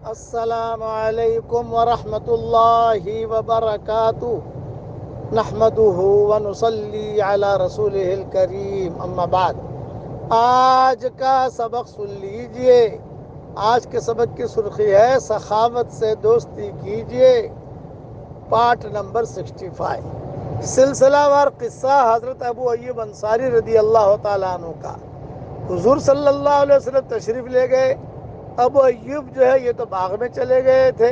السلام علیکم ورحمۃ اللہ وبرکاتہ نحمدہ ونصلی علی رسولہ الکریم اما بعد۔ آج کا سبق سن لیجئے۔ آج کے سبق کی سرخی ہے سخاوت سے دوستی کیجئے، پارٹ نمبر 65۔ سلسلہ وار قصہ حضرت ابو ایوب انصاری رضی اللہ تعالیٰ عنہ کا۔ حضور صلی اللہ علیہ وسلم تشریف لے گئے۔ ابو ایوب جو ہے یہ تو باغ میں چلے گئے تھے،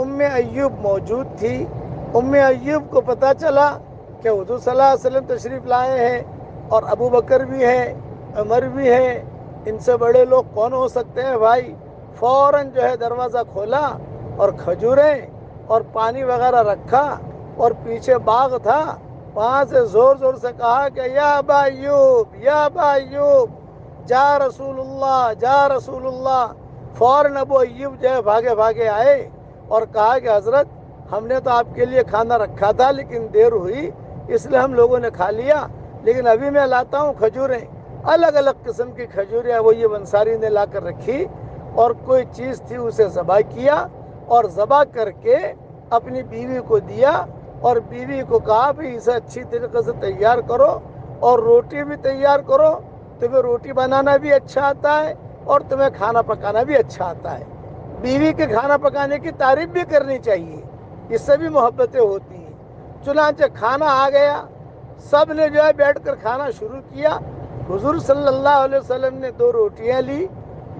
ام ایوب موجود تھی۔ ام ایوب کو پتہ چلا کہ حضور صلی اللہ علیہ وسلم تشریف لائے ہیں اور ابو بکر بھی ہیں، عمر بھی ہیں، ان سے بڑے لوگ کون ہو سکتے ہیں بھائی۔ فوراً جو ہے دروازہ کھولا اور کھجوریں اور پانی وغیرہ رکھا، اور پیچھے باغ تھا، وہاں سے زور زور سے کہا کہ یا ابا ایوب، یا ابا ایوب، جا رسول اللہ، جا رسول اللہ۔ فوراً ابو ایوب جو ہے بھاگے بھاگے آئے اور کہا کہ حضرت ہم نے تو آپ کے لیے کھانا رکھا تھا لیکن دیر ہوئی اس لیے ہم لوگوں نے کھا لیا، لیکن ابھی میں لاتا ہوں کھجوریں۔ الگ الگ قسم کی کھجوریں ابو ایوب انصاری نے لا کر رکھی، اور کوئی چیز تھی اسے ذبح کیا، اور ذبح کر کے اپنی بیوی کو دیا، اور بیوی کو کہا بھی اسے اچھی طریقے سے تیار کرو اور روٹی بھی تیار کرو، تمہیں روٹی بنانا بھی اچھا آتا ہے اور تمہیں کھانا پکانا بھی اچھا آتا ہے۔ بیوی کے کھانا پکانے کی تعریف بھی کرنی چاہیے، اس سے بھی محبتیں ہوتی ہیں۔ چنانچہ کھانا آ گیا، سب نے جو ہے بیٹھ کر کھانا شروع کیا۔ حضور صلی اللہ علیہ وسلم نے 2 روٹیاں لی،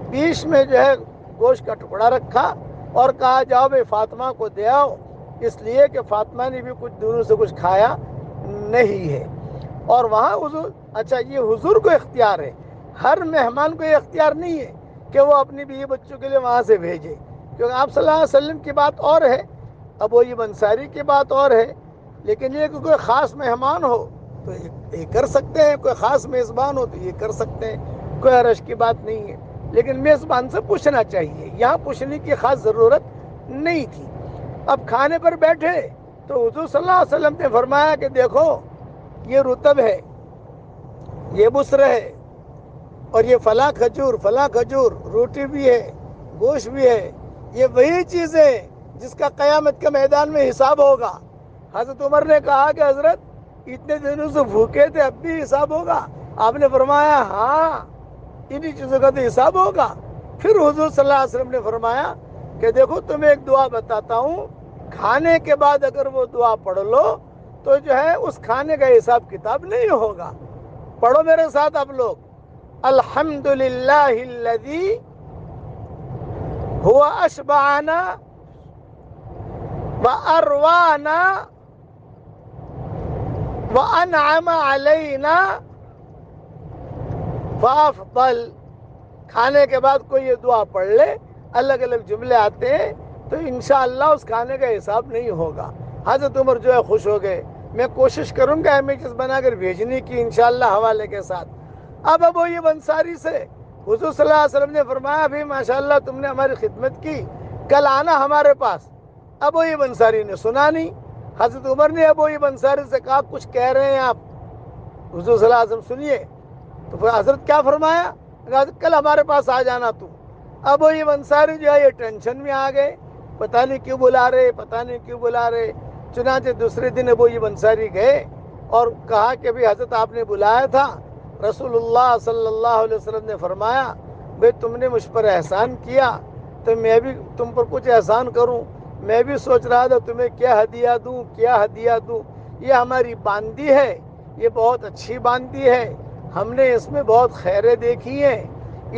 بیچ میں جو ہے گوشت کا ٹکڑا رکھا اور کہا جاؤ بھائی فاطمہ کو دے آؤ، اس لیے کہ فاطمہ نے بھی کچھ دنوں سے کچھ کھایا نہیں ہے۔ اور وہاں حضور، اچھا یہ حضور کو اختیار ہے، ہر مہمان کو یہ اختیار نہیں ہے کہ وہ اپنی بیوی بچوں کے لیے وہاں سے بھیجے، کیونکہ آپ صلی اللہ علیہ وسلم کی بات اور ہے، ابو ایوب انصاری کی بات اور ہے۔ لیکن یہ کہ کوئی خاص مہمان ہو تو یہ کر سکتے ہیں، کوئی خاص میزبان ہو تو یہ کر سکتے ہیں، کوئی حرج کی بات نہیں ہے۔ لیکن میزبان سے پوچھنا چاہیے، یہاں پوچھنے کی خاص ضرورت نہیں تھی۔ اب کھانے پر بیٹھے تو حضور صلی اللہ علیہ وسلم نے فرمایا کہ دیکھو یہ رطب ہے، یہ بسر ہے، اور یہ فلاں کھجور، روٹی بھی ہے، گوشت بھی ہے، یہ وہی چیز ہے جس کا قیامت کے میدان میں حساب ہوگا۔ حضرت عمر نے کہا کہ حضرت اتنے دنوں سے بھوکے تھے اب بھی حساب ہوگا؟ آپ نے فرمایا ہاں انہی چیزوں کا تو حساب ہوگا۔ پھر حضور صلی اللہ علیہ وسلم نے فرمایا کہ دیکھو تمہیں ایک دعا بتاتا ہوں، کھانے کے بعد اگر وہ دعا پڑھ لو تو جو ہے اس کھانے کا حساب کتاب نہیں ہوگا۔ پڑھو میرے ساتھ آپ لوگ، الحمدللہ الذی هو اشبعنا واروانا وانعم علینا فافضل۔ کھانے کے بعد کوئی یہ دعا پڑھ لے، الگ الگ جملے آتے ہیں، تو انشاءاللہ اس کھانے کا حساب نہیں ہوگا۔ حضرت عمر جو ہے خوش ہو گئے۔ میں کوشش کروں گا امیجز بنا کر بھیجنے کی انشاءاللہ حوالے کے ساتھ۔ اب ابو ایوب انصاری سے حضور صلی اللہ علیہ وسلم نے فرمایا بھی ماشاءاللہ تم نے ہماری خدمت کی، کل آنا ہمارے پاس۔ ابو ایوب انصاری نے سنا نہیں۔ حضرت عمر نے ابو ایوب انصاری سے کہا کچھ کہہ رہے ہیں آپ، حضور صلی اللہ علیہ وسلم سنیے۔ تو پھر حضرت کیا فرمایا؟ کل ہمارے پاس آ جانا تم۔ ابو ایوب انصاری جو ہے یہ ٹینشن میں آ گئے، پتہ نہیں کیوں بلا رہے، پتہ نہیں کیوں بلا رہے۔ چنانچہ دوسرے دن ابو ایوب انصاری گئے اور کہا کہ بھی حضرت آپ نے بلایا تھا۔ رسول اللہ صلی اللہ علیہ وسلم نے فرمایا بھئی تم نے مجھ پر احسان کیا تو میں بھی تم پر کچھ احسان کروں۔ میں بھی سوچ رہا تھا تمہیں کیا ہدیہ دوں، کیا ہدیہ دوں۔ یہ ہماری باندی ہے، یہ بہت اچھی باندی ہے، ہم نے اس میں بہت خیریں دیکھی ہیں،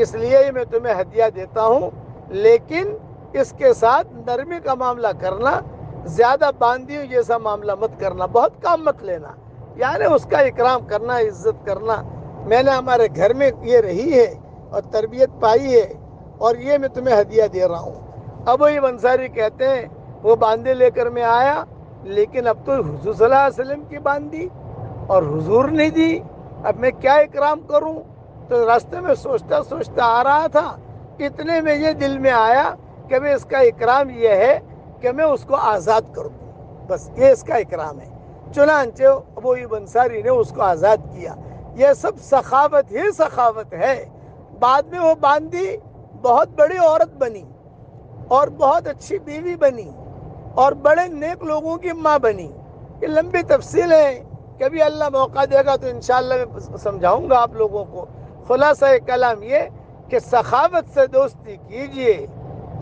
اس لیے میں تمہیں ہدیہ دیتا ہوں، لیکن اس کے ساتھ نرمی کا معاملہ کرنا، زیادہ باندیوں جیسا معاملہ مت کرنا، بہت کام مت لینا، یعنی اس کا اکرام کرنا، عزت کرنا۔ میں نے ہمارے گھر میں یہ رہی ہے اور تربیت پائی ہے، اور یہ میں تمہیں ہدیہ دے رہا ہوں۔ ابو ایوب انصاری کہتے ہیں وہ باندی لے کر میں آیا، لیکن اب تو حضور صلی اللہ علیہ وسلم کی باندی اور حضور نے دی، اب میں کیا اکرام کروں؟ تو راستے میں سوچتا سوچتا آ رہا تھا، اتنے میں یہ دل میں آیا کہ میں اس کا اکرام یہ ہے کہ میں اس کو آزاد کر دوں، بس یہ اس کا اکرام ہے۔ چنانچہ ابو ایوب انصاری نے اس کو آزاد کیا۔ یہ سب سخاوت ہی سخاوت ہے۔ بعد میں وہ باندی بہت بڑی عورت بنی، اور بہت اچھی بیوی بنی اور بڑے نیک لوگوں کی ماں بنی. یہ لمبی تفصیل ہے، کبھی اللہ موقع دے گا تو انشاءاللہ میں سمجھاؤں گا آپ لوگوں کو. خلاصہ کلام یہ کہ سخاوت سے دوستی کیجئے،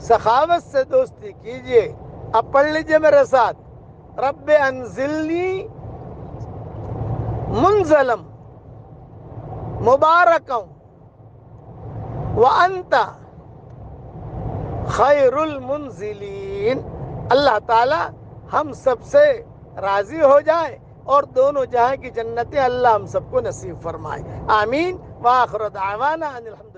سخاوت سے دوستی کیجئے. اب پڑھ لیجئے میرے ساتھ، رب انزلنی منزلم مبارکم وانت خیر المنزلین. اللہ تعالی ہم سب سے راضی ہو جائے اور دونوں جہاں کی جنتیں اللہ ہم سب کو نصیب فرمائے. آمین. وآخر دعوانا ان الحمد